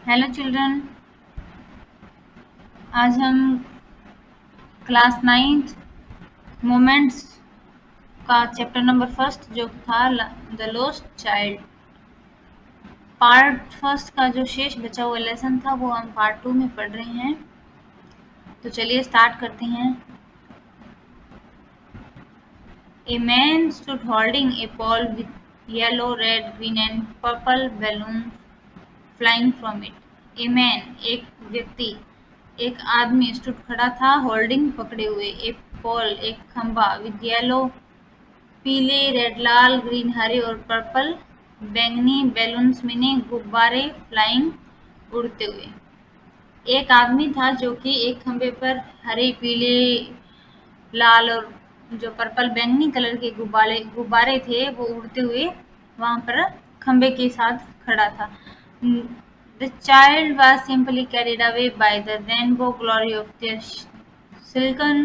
Hello children. आज हम class 9th moments का चैप्टर नंबर फर्स्ट जो था the lost child, part first का जो शेष बचा हुआ लेसन था वो हम पार्ट 2 में पढ़ रहे हैं। तो चलिए स्टार्ट करते हैं। A man stood holding A ball with yellow, red, green and purple balloon flying from it. A man एक व्यक्ति, एक आदमी स्टूड खड़ा था, होल्डिंग पकड़े हुए, ए पोल एक खंभा, विद येलो पीले, रेड लाल, ग्रीन हरे और पर्पल बैंगनी बैलून्स मिनी गुब्बारे फ्लाइंग उड़ते हुए। एक आदमी था जो कि एक खंभे पर हरे, पीले, लाल और जो पर्पल बैंगनी कलर के गुब्बारे थे वो उड़ते हुए वहां पर खंभे के साथ खड़ा था। The child was simply carried away by the rainbow glory of their silken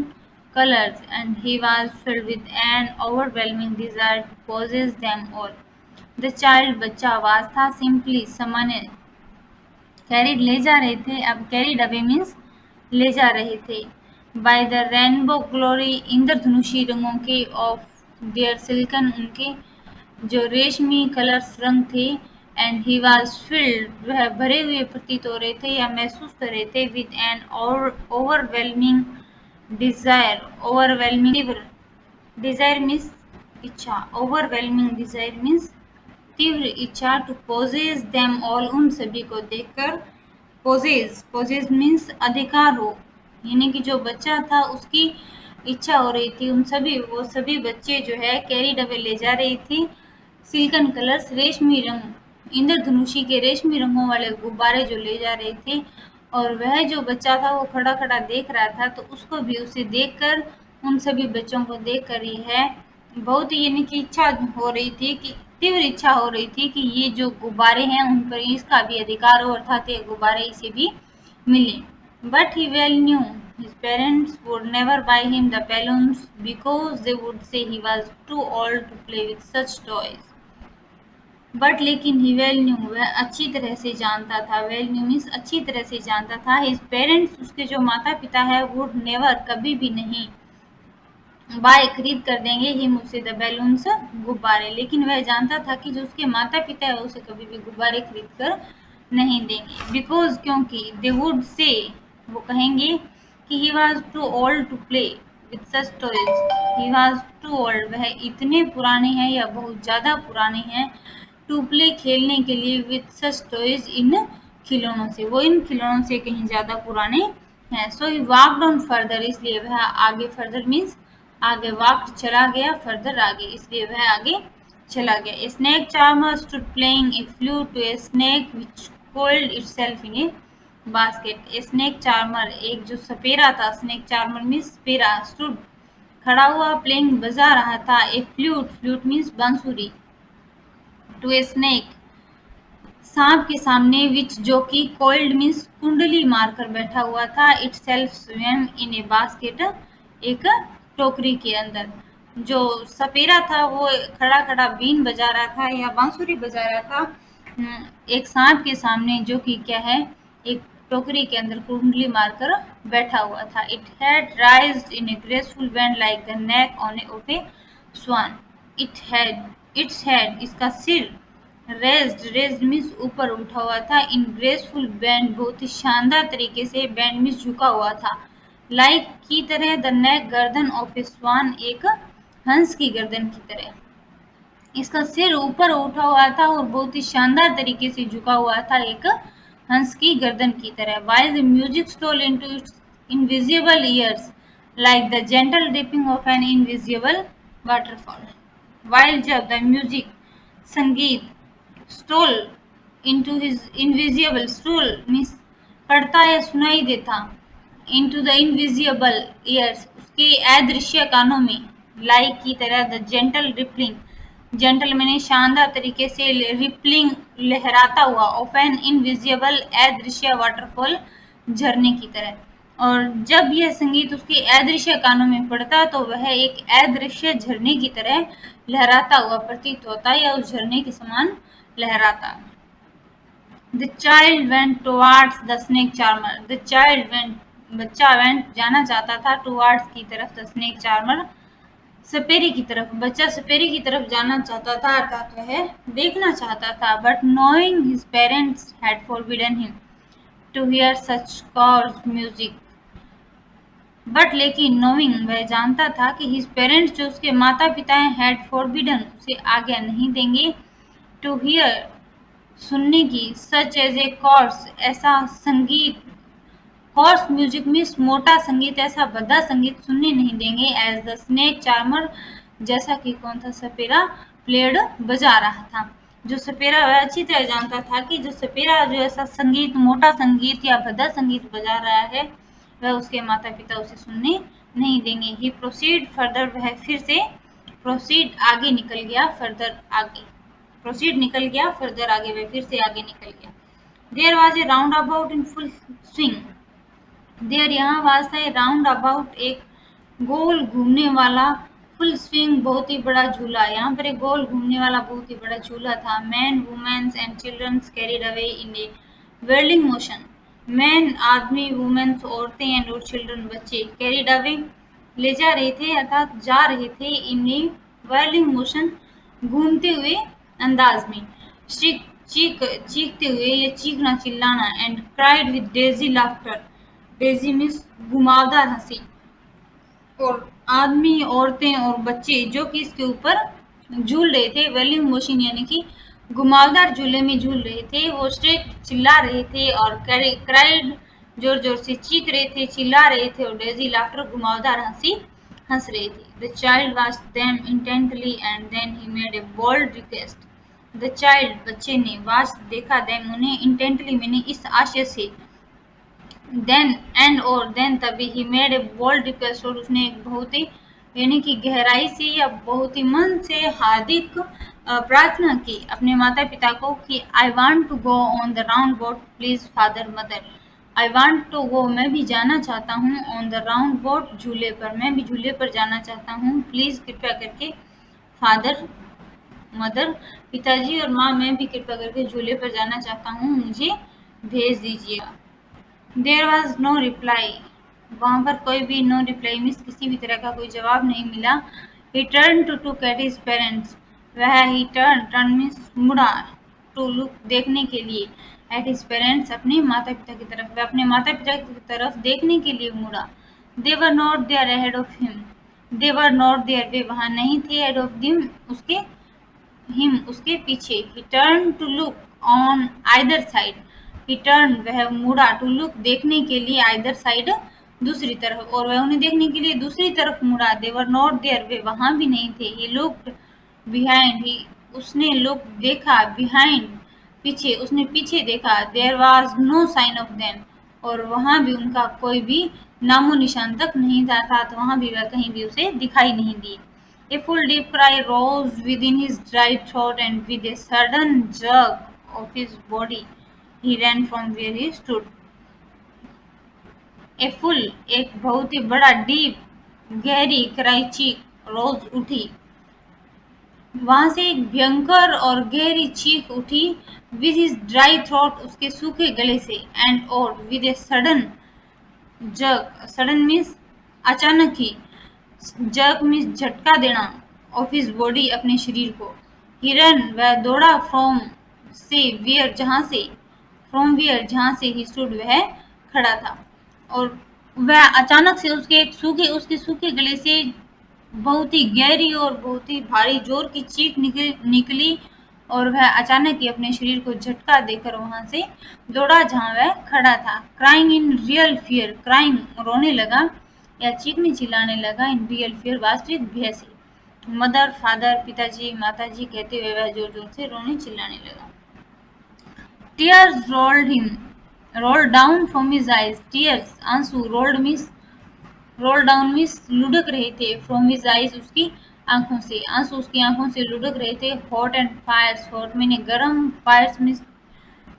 colors, and he was filled with an overwhelming desire to possess them all. The child बच्चा आवाज था, simply सामान्य, कैरिड ले जा रहे थे। अब कैरिड अवे मीन्स ले जा रहे थे। बाय द रेनबो ग्लोरी इंद्रधनुषी रंगों के, ऑफ देयर सिल्कन उनके जो रेशमी कलर्स रंग थे, एंड ही वाज फिल्ड वह भरे हुए प्रतीत हो रहे थे या महसूस कर रहे थे, with an overwhelming desire. Overwhelming desire means इच्छा, ओवरवेलमिंग डिजायर मीन्स तीव्र इच्छा, टू पोजेस देम ऑल उन सभी को देखकर। पोजेस मीन्स अधिकार हो, यानी कि जो बच्चा था उसकी इच्छा हो रही थी उन सभी, वो सभी बच्चे जो है कैरिड अवे ले जा रही थी सिल्कन कलर्स रेशमी रंग, इंद्रधनुषी के रेशमी रंगों वाले गुब्बारे जो ले जा रहे थे। और वह जो बच्चा था वो खड़ा खड़ा देख रहा था, तो उसको भी उसे देखकर, उन सभी बच्चों को देखकर ही है बहुत ही, यानी कि इच्छा हो रही थी, कि तीव्र इच्छा हो रही थी कि ये जो गुब्बारे हैं उन पर इसका भी अधिकार हो, अर्थात ये गुब्बारे इसे भी मिले। But he well new his parents would never buy him the balloons because they would say he was too old to play with such toys. But लेकिन ही वेल न्यू, वह अच्छी तरह से जानता था, वेल न्यू मीन्स अच्छी तरह से जानता था, हिज पेरेंट्स उसके जो माता पिता है, वुड नेवर कभी भी नहीं, बाय खरीद कर देंगे ही मुझसे द बैलून्स गुब्बारे, लेकिन वह जानता था कि जो उसके माता पिता है उसे कभी भी गुब्बारे खरीद कर नहीं देंगे। बिकॉज क्योंकि दे वुड से वो कहेंगे कि he was too old to play with such toys. He was too old, वह इतने पुराने हैं या बहुत ज़्यादा पुराने हैं, टू प्ले खेलने के लिए, विथ सच टॉयज इन खिलौनों से, वो इन खिलौनों से कहीं ज़्यादा पुराने हैं। सो ही वॉकड ऑन फर्दर, इसलिए वह आगे, फर्दर मीन्स आगे, वॉक्ड चला गया, फर्दर आगे, इसलिए वह आगे चला गया। Snake charmer stood playing a flute to a snake which coiled itself in a basket. Snake charmer एक जो सपेरा था, स्नेक चार्मर मीन्स सपेरा, स्टूड खड़ा हुआ, प्लेइंग बजा रहा था, ए फ्लूट, फ्लूट मीन्स बांसुरी, टू ए स्नेक सांप के सामने, विच जो कि कोल्ड मीन्स कुंडली मारकर बैठा हुआ था, इट सेल्फ स्वयं इन ए बास्केट एक टोकरी के अंदर। जो सपेरा था वो खड़ा खड़ा बीन बजा रहा था या बांसुरी बजा रहा था एक सांप के सामने, जो कि क्या है, एक टोकरी के अंदर कुंडली मारकर बैठा हुआ था। It had raised in a graceful bend like the neck on a of a swan. Its head इसका सिर, रेज्ड मीन्स ऊपर उठा हुआ था, इन ग्रेसफुल बैंड बहुत ही शानदार तरीके से, बैंड मीन्स झुका हुआ था, लाइक की तरह, द नेक गर्दन ऑफ ए स्वान एक हंस की गर्दन की तरह। इसका सिर ऊपर उठा हुआ था और बहुत ही शानदार तरीके से झुका हुआ था एक हंस की गर्दन की तरह। While the music stole into its invisible ears like the gentle dipping of an invisible waterfall. While जब द म्यूजिक संगीत, stole into his invisible, stole means पढ़ता या सुनाई देता, इनटू द इनविजिबल ईयर्स उसके अदृश्य कानों में, लाइक की तरह, द जेंटल रिपलिंग, जेंटल मैंने शानदार तरीके से, रिपलिंग लहराता हुआ, ऑफ एन इनविजिबल अदृश्य वाटरफॉल झरने की तरह। और जब यह संगीत उसके अदृश्य कानों में पड़ता तो वह एक अदृश्य झरने की तरह लहराता हुआ प्रतीत होता या उस झरने के समान लहराता। The child went towards the snake charmer. The child went, बच्चा वेंट जाना चाहता था, टुवार्ड्स की तरफ, द स्नेक चार्मर सपेरे की तरफ। बच्चा सपेरे की तरफ जाना चाहता था, अर्थात वह देखना चाहता था। But knowing his parents had forbidden him to hear such coarse music. But लेकिन नोइंग, वह जानता था कि हिज पेरेंट्स, जो उसके माता पिता हैं, हैड फॉरबिडन, उसे आज्ञा नहीं देंगे, टू हियर, सुनने की, सच एज ए कॉर्स, ऐसा संगीत, कॉर्स म्यूजिक मीन्स मोटा संगीत, ऐसा भद्दा संगीत सुनने नहीं देंगे, एज द स्नेक चार्मर, जैसा कि कौन था, सपेरा प्लेड, बजा रहा था। जो सपेरा, वह अच्छी तरह जानता था कि जो सपेरा जो ऐसा संगीत, मोटा संगीत या भद्दा संगीत बजा रहा है, वह उसके माता पिता उसे सुनने नहीं देंगे। ही प्रोसीड फर्दर, वह फिर से प्रोसीड, आगे निकल गया, फर्दर आगे, प्रोसीड निकल गया, फर्दर आगे, वह फिर से आगे निकल गया। There was a roundabout in full swing. There, यहाँ वाज था, राउंड अबाउट, एक गोल घूमने वाला, फुल स्विंग, बहुत ही बड़ा झूला। यहाँ पर एक गोल घूमने वाला बहुत ही बड़ा झूला था। Men, womens and childrens carried away in a whirling motion. Men, आदमी, वुमेन्स, औरतें, एंड और चिल्ड्रन, बच्चे, कैरिड अवे, ले जा रहे थे, अर्थात जा रहे थे, इन ए whirling मोशन, घूमते हुए अंदाज में, चीखते हुए, या चीखना, चिल्लाना, and cried with Daisy laughter. Daisy means घुमावदार हंसी। और आदमी, औरतें और बच्चे जो कि इसके ऊपर झूल रहे थे, वेलिंग मोशन यानी कि घुमावदार झूले में झूल रहे थे, वो स्ट्रेट चिल्ला रहे थे, और क्राइड, जोर जोर से चीख रहे थे, चिल्ला रहे थे, और डेजी लाफ्टर, घुमावदार हंसी हंस रहे थे। The child watched them intently and then he made a bold request. The child, बच्चे ने, वॉच, देखा, देम, उन्हें, इंटेंटली, मैंने इस आशय से, देन, एंड, और देन, तभी, he made a bold request, और उसने एक बहुत ही, यानी कि गहराई से या बहुत ही मन से हार्दिक प्रार्थना की अपने माता पिता को कि I want to go on the roundabout please father mother. I want to go, मैं भी जाना चाहता हूँ, ऑन द राउंड बोट, झूले पर, मैं भी झूले पर जाना चाहता हूँ, प्लीज, कृपया करके, फादर मदर, पिताजी और माँ, मैं भी कृपया करके झूले पर जाना चाहता हूँ, मुझे भेज दीजिएगा। देयर वॉज नो रिप्लाई, वहाँ पर कोई भी, नो रिप्लाई मीन्स किसी भी तरह का कोई जवाब नहीं मिला। He turn to look at his parents, वह, ही टर्न मीन्स मुड़ा, टू लुक, देखने के लिए, एट हिज पेरेंट्स, अपने माता पिता की तरफ, वह अपने माता पिता की तरफ देखने के लिए मुड़ा। They were not there ahead of him, they were not there, वे वहाँ नहीं थे, अहेड ऑफ दिम, उसके, हिम, उसके पीछे। He turn to look on either side, he turn, वह मुड़ा, टू लुक, देखने के लिए, आइदर साइड, दूसरी तरफ, और वह उन्हें देखने के लिए दूसरी तरफ मुड़ा। दे वर नॉट देयर, वे वहां भी नहीं थे। ही लुक्ड बिहाइंड, ही, उसने, लुक, देखा, बिहाइंड, पीछे, उसने पीछे देखा। There was no sign of them, और वहां भी उनका कोई भी नामो निशान तक नहीं था, अर्थात वहां भी वह कहीं भी उसे दिखाई नहीं दी। A full deep cry rose within his dry throat, and with a sudden jerk of his body, he ran from where he stood. A full, एक बहुत ही बड़ा, डीप, गहरी, क्राई, चीख, रोज, उठी, वहां से एक भयंकर और गहरी चीख उठी, विद हिज ड्राई थ्रोट, उसके सूखे गले से, एंड, और, with a sudden jerk, sudden means अचानक ही, जर्क मीन्स झटका देना, ऑफ हिज बॉडी, अपने शरीर को। हिरन, वह दौड़ा, फ्रॉम, से, वियर, जहां से, फ्रॉम वियर, जहां से, ही स्टूड, वह खड़ा था। और वह अचानक से उसके सूखे गले से बहुत ही गहरी और बहुत ही भारी जोर की चीख निकली, और वह अचानक ही अपने शरीर को झटका देकर वहां से दौड़ा जहां वह खड़ा था। Crying in real fear, crying, रोने लगा या चीखने चिल्लाने लगा, इन रियल फियर, वास्तविक भय से। मदर, फादर, पिताजी, माताजी कहते हुए वह जोर जोर से रोने चिल्लाने लगा। Tears rolled down from his eyes, tears, आंसू, रोल डाउन मीन्स लुढ़क रहे थे, फ्रॉम हिज आईज, उसकी आंखों से, आंसू उसकी आंखों से लुढ़क रहे थे। हॉट एंड फायर्स, हॉट मैंने गरम, फायर्स मीन्स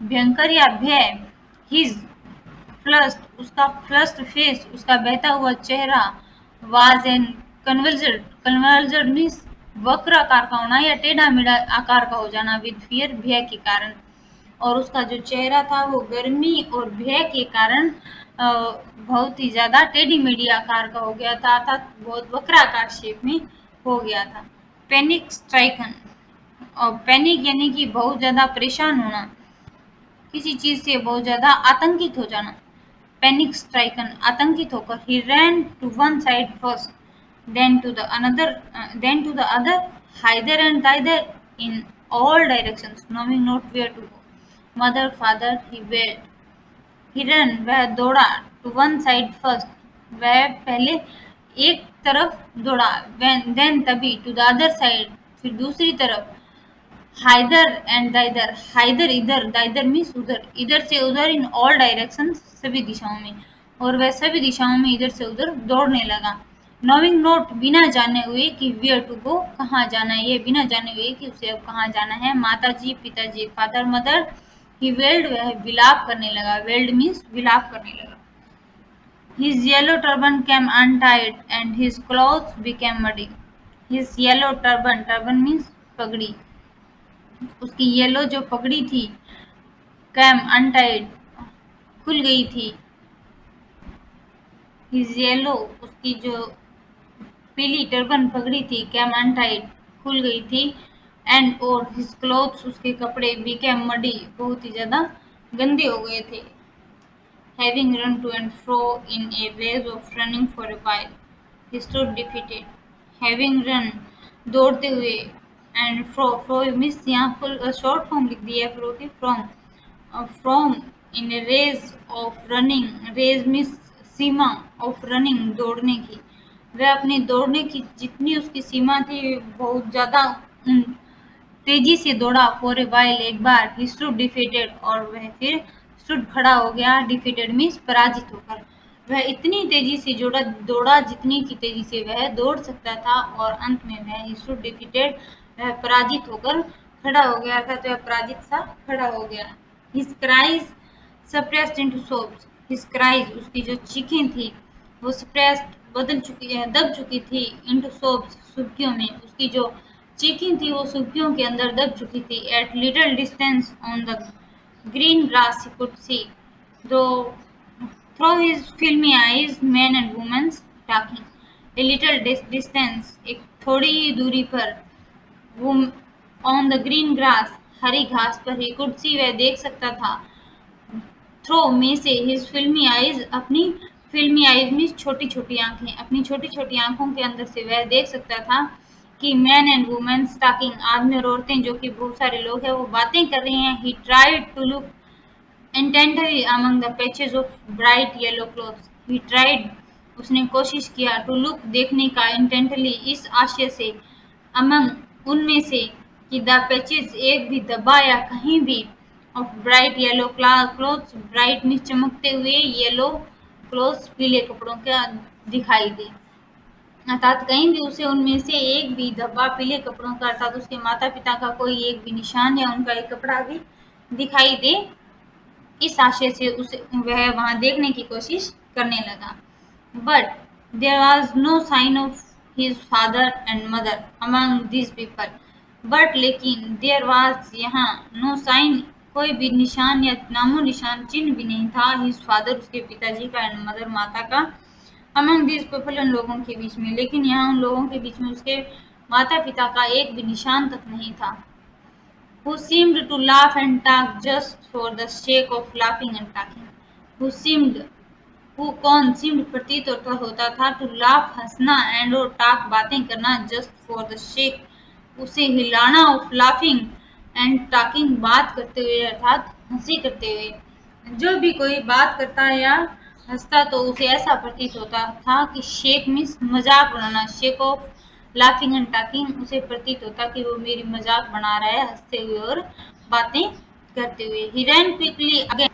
भयंकर या भय। हिज फ्लस्ड, उसका फ्लस्ड फेस, उसका बहता हुआ चेहरा। वाज एन कन्वर्जड मीन्स वक्र आकार का होना या टेढ़ा मेढ़ा आकार का हो जाना, विद फियर, भय के कारण। और उसका जो चेहरा था वो गर्मी और भय के कारण बहुत ही ज्यादा टेढ़ी मेढ़ी आकार का हो गया था, अर्थात बहुत वक्राकार शेप में हो गया था। पैनिक स्ट्राइकन, और पैनिक यानी कि बहुत ज्यादा परेशान होना, किसी चीज से बहुत ज्यादा आतंकित हो जाना। पैनिक स्ट्राइकन, आतंकित होकर। He ran to one side first, then to the another, then to the other, hither and thither, in all directions, knowing not where to go. Mother, father, he wailed. He ran, वह दौड़ा, to one side first, वह पहले एक तरफ दौड़ा, then तभी, to the other side, फिर दूसरी तरफ, हाइदर एंड दाइदर, हाइदर इधर, दाइदर मीन्स उधर, इधर से उधर, इन ऑल डायरेक्शन, सभी दिशाओं में, और वह सभी दिशाओं में इधर से उधर दौड़ने लगा। नोविंग नोट, बिना जाने हुए कि वेयर टू गो, कहाँ जाना है, ये बिना जाने हुए कि उसे अब कहाँ जाना है। माताजी, पिताजी, फादर, मदर, ही वेल्ड, वह विलाप करने लगा। वेल्ड मीन्स विलाप करने लगा। His yellow turban came untied and his clothes became muddy. His yellow turban, turban means पगड़ी, उसकी येलो जो पगड़ी थी, कैम अनटाइड, खुल गई थी। हिज येलो, उसकी जो पीली टर्बन पगड़ी थी, कैम अनटाइड, खुल गई थी। एंड और हिज क्लोथ्स, उसके कपड़े, बिकेम मडी, बहुत ही ज्यादा गंदे हो गए थे। Having run to and fro in a race of running for a while, he stood defeated. Having run, दौड़ते हुए, एंड फ्रो मिस, यहाँ फुल शॉर्ट फॉर्म लिख दिया है फ्रो की, from in a race of running, race means सीमा, of running, दौड़ने की, वह अपनी दौड़ने की जितनी उसकी सीमा थी बहुत ज्यादा तेजी से दौड़ा। फॉर ए वाइल, एक बार। ही स्टूड डिफीटेड, और वह फिर स्टूड, खड़ा हो गया। डिफीटेड मीन्स पराजित होकर। वह इतनी तेजी से दौड़ा जितनी की तेजी से वह दौड़ सकता था, और अंत में वह ही स्टूड डिफीटेड, वह पराजित होकर खड़ा हो गया था, तो वह पराजित सा खड़ा हो गया। His cries suppressed into sobs, his cries, उसकी जो चीखें थी वो सप्रेस्ड, दब चुकी थी, इनटू सोब्स, सुर्खियों में, उसकी जो चीखें थी वो सुर्खियों के अंदर दब चुकी थी। At little distance on the green grass he could see, though through his filmy eyes, men and women talking. A little distance, एक थोड़ी ही दूरी पर, ऑन द ग्रीन ग्रास, हरी घास पर, ही कुड सी, वह देख सकता था, थ्रो में से, हिज फिल्मी आईज, अपनी फिल्मी आईज में छोटी छोटी आंखें, अपनी छोटी छोटी आंखों के अंदर से वह देख सकता था कि मैन एंड वुमेन टॉकिंग, आदमी और औरतें, जो कि बहुत सारे लोग हैं, वो बातें कर रहे हैं। He tried to look intently among the patches of bright yellow clothes, he tried, उसने कोशिश किया, टू लुक, देखने का, इंटेंटली, इस आशय से, अमंग, उनमें से, कि द पैचेज, एक भी धब्बा या कहीं भी, of bright yellow clothes, bright में चमकते हुए, येलो क्लॉथ्स, पीले कपड़ों का दिखाई दे, अर्थात कहीं भी उसे उनमें से एक भी धब्बा पीले कपड़ों का, अर्थात उसके माता पिता का कोई एक भी निशान या उनका एक कपड़ा भी दिखाई दे, इस आशय से उसे वह वहां देखने की कोशिश करने लगा। But there was no sign of his father and mother among these people, but लेकिन देयर वॉज, यहाँ, नो साइन, कोई भी निशान या नामो निशान, चिन्ह भी नहीं था, हिज फादर, उसके पिताजी का, एंड मदर, माता का, अमंग दीज पीपल, उन लोगों के बीच में, लेकिन यहाँ उन लोगों के बीच में उसके माता पिता का एक भी निशान तक नहीं था। Who seemed to laugh and talk just for the sake of laughing and talking. Who seemed, who, कौन, seemed, प्रतीत होता था, to laugh, हंसना, and और talk, बातें करना, just for the sake, उसे हिलाना, of laughing and talking, बात करते हुए, अर्थात हंसी करते हुए। जो भी कोई बात करता या हंसता तो उसे ऐसा प्रतीत होता था कि शेक मीन्स मजाक बनाना, shake of laughing and talking, उसे प्रतीत होता कि वो मेरी मजाक बना रहा है, हंसते हुए और बातें करते हुए। He ran quickly again,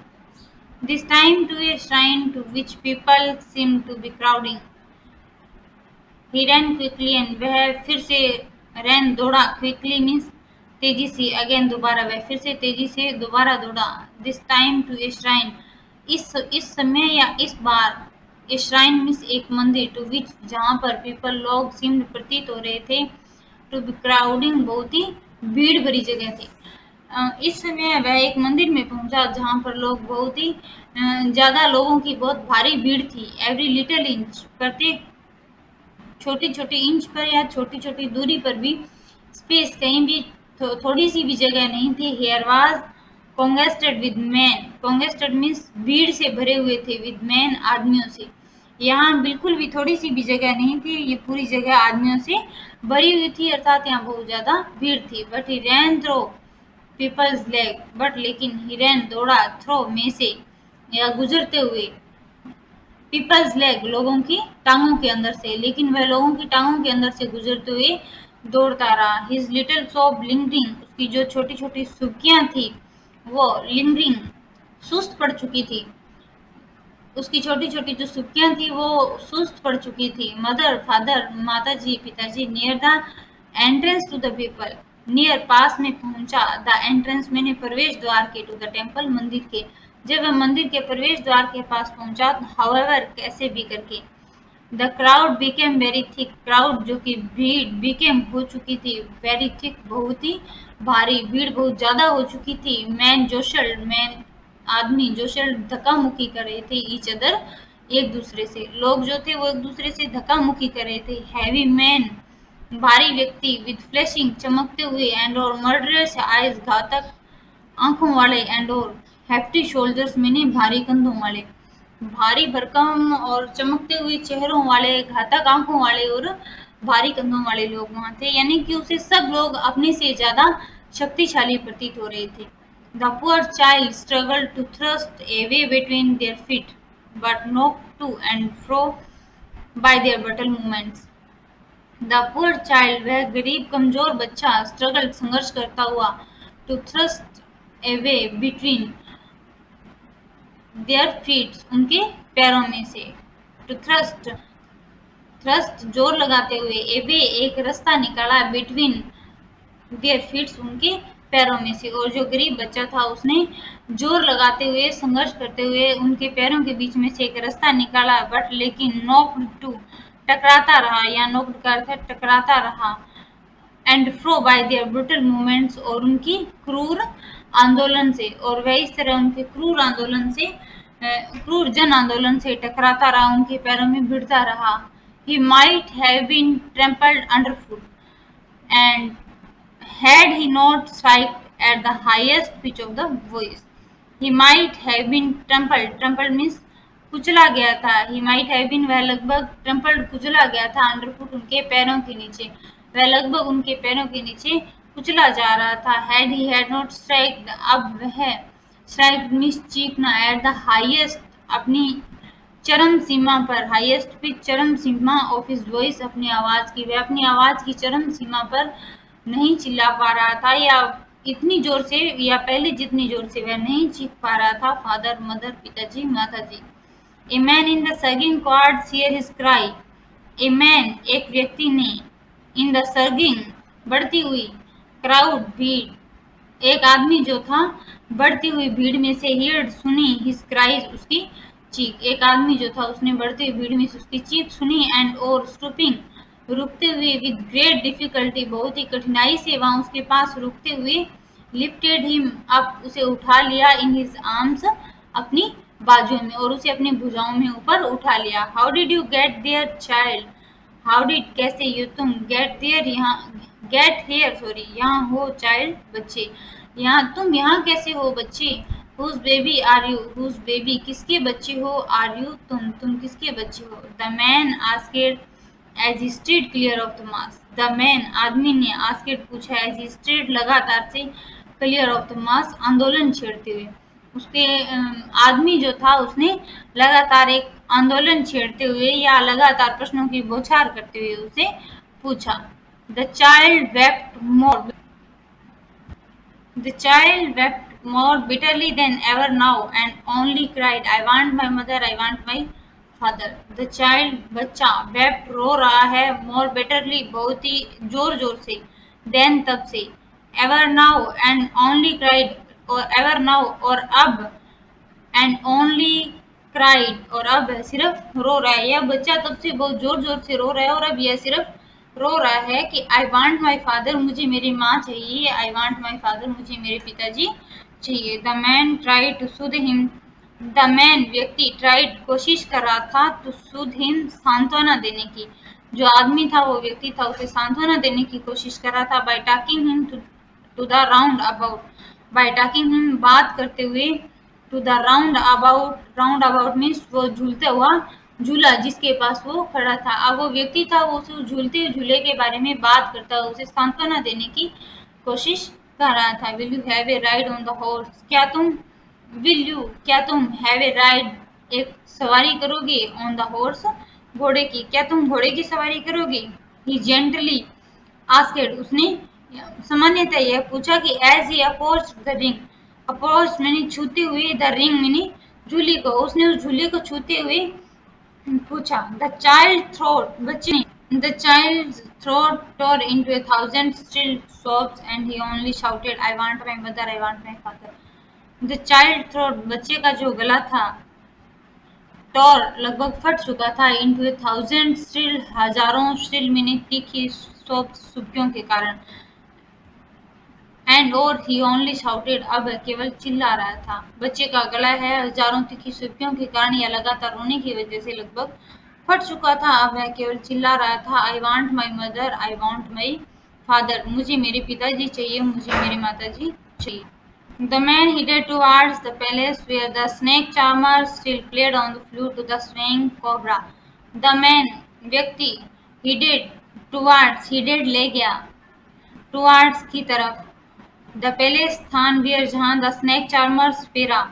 this time to a shrine to which people seemed to be crowding. He ran quickly and वह फिर से, ran, दौड़ा, quickly means तेजी से, again, दोबारा, वह फिर से तेजी से दोबारा दौड़ा। This time to a shrine, इस समय या इस बार, ए श्राइन मीन्स एक मंदिर, टू विच, जहाँ पर, पीपल, लोग, सीम्ड, प्रतीत हो रहे थे, टू बी क्राउडिंग, बहुत ही भीड़ भरी जगह थी। इस समय वह एक मंदिर में पहुंचा जहां पर लोग बहुत ही ज्यादा लोगों की बहुत भारी भीड़ थी। एवरी लिटिल इंच, प्रत्येक छोटी छोटी इंच पर या छोटी छोटी दूरी पर भी स्पेस, कहीं भी थोड़ी सी भी जगह नहीं थी। Here was congested with man, congested means भीड़ से भरे हुए थे, विद मैन आदमियों से। यहाँ बिल्कुल भी थोड़ी सी भी जगह नहीं थी, ये पूरी जगह आदमियों से भरी हुई थी, अर्थात यहाँ बहुत ज्यादा भीड़ थी। But he ran through peoples leg, but लेकिन ही रैन दौड़ा, थ्रो में से या गुजरते हुए, पीपल्स लेग लोगों की टांगों के अंदर से, लेकिन वह लोगों की टांगों के अंदर से गुजरते हुए दौड़ता रहा। हिज लिटिल सॉब लिंगरिंग, उसकी जो छोटी छोटी सुर्खियां थी वो लिंगरिंग सुस्त पड़ चुकी थी, उसकी छोटी छोटी जो सुर्खियां थी वो सुस्त पड़ चुकी थी। मदर फादर, माता जी पिताजी, near the entrance to the people, near पास में पहुंचा, द एंट्रेंस मैंने प्रवेश द्वार के, टू द टेम्पल मंदिर के, जब वह मंदिर के प्रवेश द्वार के पास पहुंचा, हाउएवर कैसे भी करके, the crowd became very thick, crowd जो कि भीड़, बिकेम हो चुकी थी, वेरी थिक बहुत ही भारी, भीड़ बहुत ज्यादा हो चुकी थी। मैन जोशल, मैन आदमी, जोशल धक्का मुक्की कर रहे थे, ईच अदर एक दूसरे से, लोग जो थे वो एक दूसरे से धक्का मुक्की कर रहे थे। हैवी मैन भारी व्यक्ति, विद फ्लैशिंग चमकते हुए, एंड और मर्डरस आइज घातक आंखों वाले, एंड और हैप्टी शोल्डर्स मैंने भारी कंधों वाले, भारी भरकम और चमकते हुए चेहरों वाले, घातक आंखों वाले और भारी कंधों वाले लोग वहां थे, यानी कि उसे सब लोग अपने से ज्यादा शक्तिशाली प्रतीत हो रहे थे। The poor child struggle to thrust a way between their feet, but knock to and fro by their battle movements. The poor child, वह गरीब कमजोर बच्चा, स्ट्रगल संघर्ष करता हुआ, to thrust a way between their feet, उनके पैरों में से, टू थ्रस्ट, थ्रस्ट जोर लगाते हुए, ए वे एक रास्ता निकाला, बिटवीन देयर फीट्स उनके पैरों में से, और जो गरीब बच्चा था उसने जोर लगाते हुए संघर्ष करते हुए उनके पैरों के बीच में से एक रास्ता निकाला, बट लेकिन नॉक्ड टू टकराता रहा, या नॉक्ड का अर्थ है टकराता रहा, and fro by there brutal movements, और उनकी क्रूर आंदोलन से, और वह इस तरह उनके क्रूर आंदोलन से, क्रूर जन आंदोलन से टकराता रहा, उनके पैरों में भिड़ता रहा। He might have been trampled underfoot, and had he not striked at the highest pitch of the voice, he might have been trampled, trampled means कुचला गया था, he might have been वह लगभग trampled कुचला गया था, underfoot उनके पैरों के नीचे, वह लगभग उनके पैरों के नीचे कुचला जा रहा था। had he had not struck, अब वह strike means चीखना, at the highest अपनी चरम सीमा पर, हाईएस्ट पिच चरम सीमा ऑफ हिज वॉइस अपनी आवाज की, वह अपनी आवाज की चरम सीमा पर नहीं चिल्ला पा रहा था, या इतनी जोर से, या पहले जितनी जोर से वह नहीं चीख पा रहा था। फादर मदर पिताजी माताजी। A man in the surging crowd hear his cry, a man एक व्यक्ति ने, इन द सर्गिंग बढ़ती हुई, क्राउड भीड़, एक आदमी जो था बढ़ती हुई भीड़ में से, हियर्ड सुनी, हिज क्राइज उसकी चीख, एक आदमी जो था उसने बढ़ती हुई भीड़ में से उसकी चीख सुनी, एंड और स्टूपिंग रुकते हुए, विद ग्रेट डिफिकल्टी बहुत ही कठिनाई से वहां उसके पास रुकते हुए, लिफ्टेड हिम अप उसे उठा लिया, इन हिज आर्म्स अपनी बाजुओं में, और उसे अपनी भुजाओं में ऊपर उठा लिया। How did you get their child, how did कैसे, यू तुम, गेट देयर यहाँ, गेट हेयर सॉरी यहाँ हो, चाइल्ड बच्चे, यहाँ तुम यहाँ कैसे हो बच्चे। Whose baby are you, whose baby किसके बच्चे हो, आर यू तुम किसके बच्चे हो। The man asked as he street clear of the mass, the man आदमी ने, आस्केड पूछा, एज ही स्ट्रीट लगातार से, क्लियर ऑफ द मास आंदोलन छेड़ते हुए, उसके आदमी जो था उसने लगातार एक आंदोलन छेड़ते हुए या लगातार प्रश्नों की बौछार करते हुए उसे पूछा। The child wept more, the child wept more bitterly than ever now, and only cried, I want my mother, I want my father. The child बच्चा wept रो रहा है, more bitterly बहुत ही जोर जोर से, then तब से, ever now and only cried, और ever now और अब, and only cried और अब सिर्फ रो रहा है, यह बच्चा तब से बहुत जोर जोर से रो रहा है और अब यह सिर्फ रो रहा है कि आई वांट माई फादर, मुझे मेरी माँ चाहिए, आई वांट माई फादर, मुझे मेरे पिताजी चाहिए। द मैन ट्राई टू सुध हिम, द मैन व्यक्ति ट्राइड कोशिश कर रहा था, टू सुध हिम सांत्वना देने की, जो आदमी था वो व्यक्ति था उसे सांत्वना देने की कोशिश कर रहा था, by talking him to the round about, by talking him बात करते हुए, to the round about means वो झूलते हुआ झूला जिसके पास वो खड़ा था। अब वो व्यक्ति था वो उस झूलते हुए झूले के बारे में बात करता हुआ उसे सांत्वना देने की कोशिश कर रहा था। Will you have a ride on the horse, क्या तुम हैव ए राइड, एक सवारी करोगे, ऑन द हॉर्स, घोड़े की, क्या तुम घोड़े की सवारी करोगे। ही जेंटली आस्क्ड, उसने सामान्यतः यह पूछा कि as he approach the ring, approach मैंने छूते हुए, द रिंग मैंने झूली को, उसने उस झूले को छूते हुए पूछा। द चाइल्ड थ्रोट, बच्चे ने, the child throat tore into a thousand still sobs and he only shouted, I want my mother, I want my father. The child throat, बच्चे का जो गला था, टॉर लगभग फट चुका था, इनटू ए थाउजेंड स्टिल, हजारों, स्टिल मैंने तीखी सुबकियों के कारण, एंड और ही ओनली शाउटेड, अब केवल चिल्ला रहा था। बच्चे का गला है हजारों तीखी सुबकियों के कारण या लगातार रोने की वजह से लगभग फट चुका था, अब वह केवल चिल्ला रहा था। I want my mother, I want my father, मुझे मेरे पिताजी चाहिए, मुझे मेरी माताजी चाहिए। The man headed towards the palace where the snake charmer still played on the flute to the swaying cobra. The man, व्यक्ति, headed ले गया, towards की तरफ, द पैलेस स्थान वेयर जहां द स्नेक चार्मर स्पेरा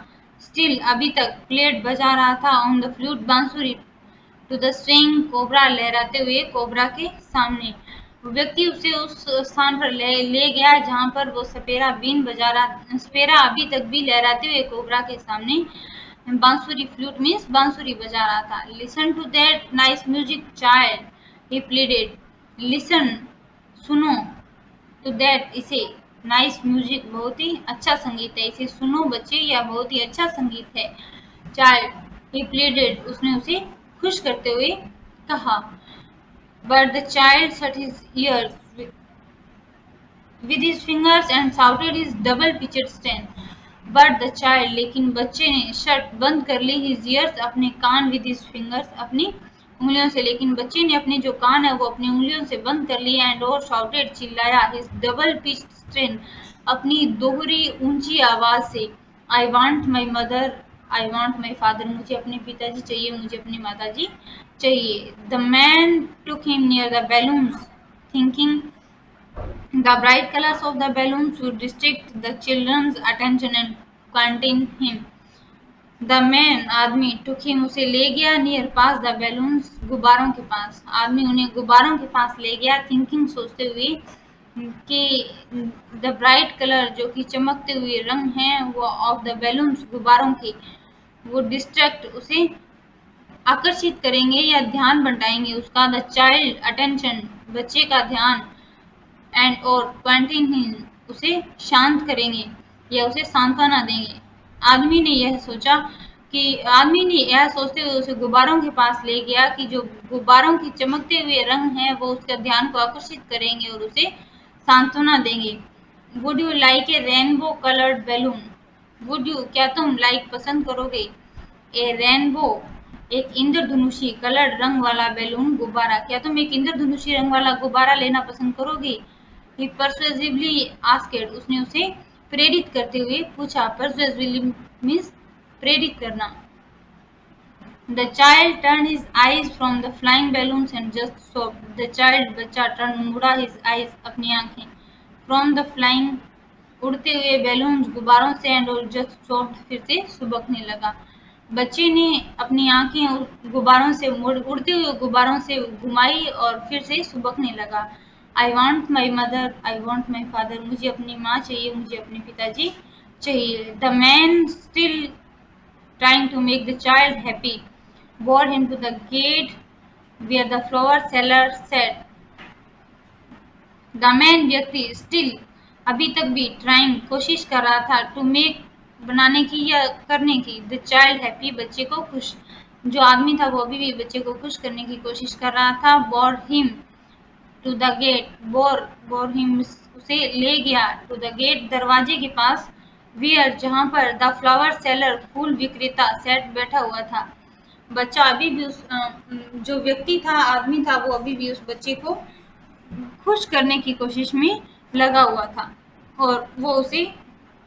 स्टिल अभी तक प्लेड बजा रहा था, ऑन द फ्लूट बांसुरी, टू द स्विंग कोबरा लहराते हुए कोबरा के सामने। व्यक्ति उसे उस स्थान पर ले गया जहां पर वो सपेरा बीन बजा रहा, सपेरा अभी तक भी लहराते हुए कोबरा के सामने बांसुरी, फ्लूट मीन्स बांसुरी बजा रहा था। Listen to that nice music child, he pleaded, listen, सुनो, टू दैट, इसे, नाइस म्यूजिक, बहुत ही अच्छा संगीत है, इसे सुनो बच्चे, या बहुत ही अच्छा संगीत है। चाइल्ड, ही प्लीडेड, उसने उसे खुश करते हुए कहा। But the child shut his years with his fingers and shouted his double pitched strain. But the child, लेकिन बच्चे ने शट बंद कर ली his ears, अपने कान, with his fingers, अपनी उंगलियों से, लेकिन बच्चे ने अपने जो कान है वो अपनी उंगलियों से बंद कर लिए, and और shouted, चिल्लाया, his double pitched strain, अपनी दोहरी ऊंची आवाज से, I want my mother, I want my father, मुझे अपने पिताजी चाहिए, मुझे अपनी माताजी चाहिए। The man took him near the balloons, thinking the bright colors of the balloons would distract the children's attention and contain him. The man, आदमी, took him, उसे ले गया, near, पास, the balloons, गुब्बारों के पास, आदमी उन्हें गुब्बारों के पास ले गया, thinking, सोचते हुए कि the bright color, जो कि चमकते हुए रंग हैं वो, of the balloons, गुब्बारों के, वो distract, उसे आकर्षित करेंगे या ध्यान बंटाएंगे उसका, द चाइल्ड अटेंशन, बच्चे का ध्यान, एंड और कंटिन्यू, उसे शांत करेंगे या उसे सांत्वना देंगे। आदमी ने यह सोचते हुए उसे गुब्बारों के पास ले गया कि जो गुब्बारों के चमकते हुए रंग हैं वो उसका ध्यान को आकर्षित करेंगे और उसे सांत्वना देंगे। Would you like a rainbow coloured balloon, would you, क्या तुम, लाइक, पसंद करोगे, ए रेनबो, एक इंद्रधनुषी, कलर्ड, रंग वाला, बैलून, गुब्बारा, क्या तुम एक इंद्रधनुषी रंग वाला गुब्बारा लेना पसंद करोगे। He persuasively asked, उसने उसे प्रेरित करते हुए पूछा। persuasively means प्रेरित करना। The child turned his eyes from the flying balloons and just sobbed. The child, बच्चा, turned, मुड़ा, his eyes, अपनी आंखें, from the flying, उड़ते हुए बैलून्स, गुब्बारों से, and और just sobbed, फिर से सुबकने लगा। बच्चे ने अपनी आंखें गुब्बारों से, उड़ते हुए गुब्बारों से घुमाई और फिर से सुबकने लगा। I want my mother, I want my father, मुझे अपनी माँ चाहिए, मुझे अपने पिताजी चाहिए। The man, still trying to make the child happy, bore him to the gate where the flower seller sat. The man, व्यक्ति, स्टिल, अभी तक भी, ट्राइंग, कोशिश कर रहा था, टू मेक, बनाने की या करने की, द चाइल्ड हैप्पी, बच्चे को खुश, जो आदमी था वो अभी भी बच्चे को खुश करने की कोशिश कर रहा था। bore him, to the gate, bore him, उसे ले गया, टू द गेट, दरवाजे के पास, वियर, जहां पर, द फ्लावर सेलर, फूल विक्रेता, सेट, बैठा हुआ था। बच्चा अभी भी जो व्यक्ति था, आदमी था, वो अभी भी उस बच्चे को खुश करने की कोशिश में लगा हुआ था और वो उसे,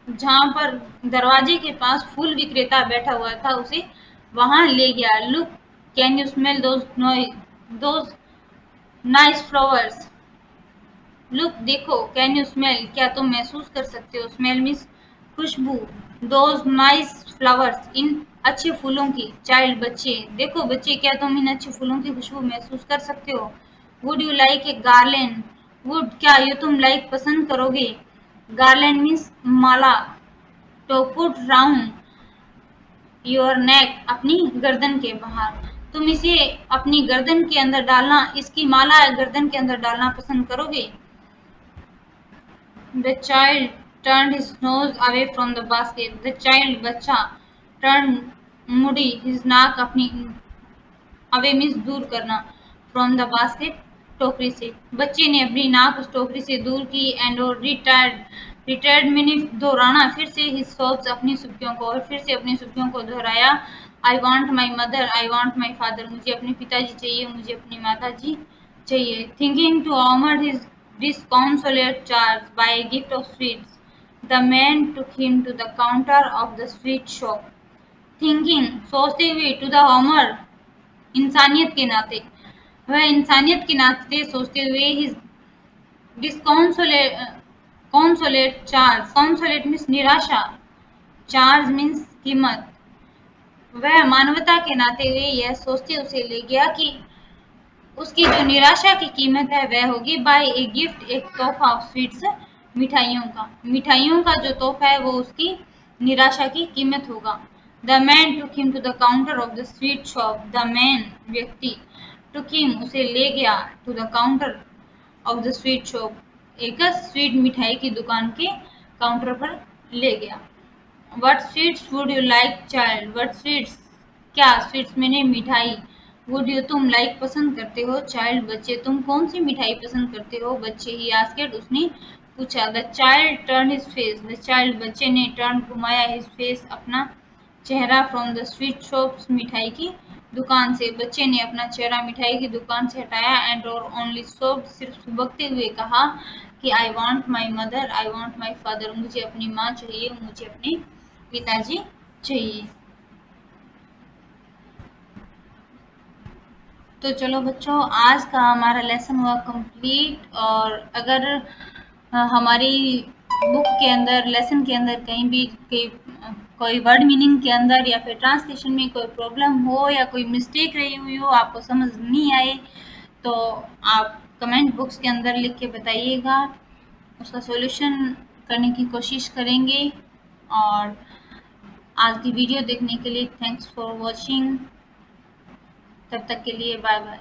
जहां पर दरवाजे के पास फूल विक्रेता बैठा हुआ था, उसे वहां ले गया। Look, can you smell those nice flowers. Look, देखो, कैन यू स्मेल, क्या तुम महसूस कर सकते हो, स्मेल मीन्स खुशबू, दोज नाइस फ्लावर्स, इन अच्छे फूलों की, चाइल्ड, बच्चे, देखो बच्चे, क्या तुम इन अच्छे फूलों की खुशबू महसूस कर सकते हो। Would you like a garland, would, क्या, ये तुम लाइक, पसंद करोगे, गार्लैंड मीन्स माला, तो पुट राउंड योर नेक, अपनी गर्दन के बाहर, तुम इसे अपनी गर्दन के अंदर डालना, इसकी माला गर्दन के अंदर डालना पसंद करोगे। The child turned his nose away from the basket. The child, बच्चा, turned, मुड़ी, his नाक, अपनी, away means दूर करना, from the basket, टोकरी से, बच्चे ने अपनी नाक उस टोकरी से दूर की, and retired मैंने दोहराना, फिर से his sobs, अपनी सुबकियों को, और फिर से अपनी सुबकियों को दोहराया। I want my mother, I want my father, मुझे अपने पिताजी चाहिए, मुझे अपनी माताजी चाहिए। Thinking to honor his disconsolate charge by a gift of sweets, the man took him to the counter of the sweet shop. Thinking, सोचते हुए, to the honor, इंसानियत के नाते, वह इंसानियत के नाते सोचते हुए, his disconsolate consolate charge, consolate means निराशा, चार्ज मीन्स कीमत, वह मानवता के नाते हुए यह सोचते उसे ले गया कि उसकी जो निराशा की कीमत है वह होगी बाय ए गिफ्ट, एक तोहफा ऑफ स्वीट्स, मिठाइयों का जो तोहफा है वो उसकी निराशा की कीमत होगा। The man took him to the counter of the sweet shop, the man, व्यक्ति, टुक हिम, उसे ले गया, to the counter of the sweet shop, एक स्वीट मिठाई की दुकान के काउंटर पर ले गया। What sweets would you like, child? What sweets? क्या, स्वीट्स मैंने मिठाई, वुड यू, तुम, लाइक, पसंद करते हो, चाइल्ड, बच्चे, तुम कौन सी मिठाई पसंद करते हो, बच्चे, ही आस्क्ड, उसने पूछा। The child turn his face, the child, बच्चे ने, टर्न, घुमाया, हिज फेस, अपना चेहरा, फ्रॉम द स्वीट शॉप्स, मिठाई की दुकान से, बच्चे ने अपना चेहरा मिठाई की दुकान से हटाया, एंड और ओनली सोब्ड, सिर्फ सुबकते हुए कहा कि आई want my mother, I want my father, मुझे अपनी माँ चाहिए, मुझे अपने पिताजी चाहिए। तो चलो बच्चों, आज का हमारा लेसन हुआ कंप्लीट, और अगर हमारी बुक के अंदर, लेसन के अंदर कहीं भी कोई वर्ड मीनिंग के अंदर या फिर ट्रांसलेशन में कोई प्रॉब्लम हो या कोई मिस्टेक रही हुई हो, आपको समझ नहीं आए, तो आप कमेंट बॉक्स के अंदर लिख के बताइएगा, उसका सॉल्यूशन करने की कोशिश करेंगे। और आज की वीडियो देखने के लिए थैंक्स फॉर वॉचिंग। तब तक के लिए बाय बाय।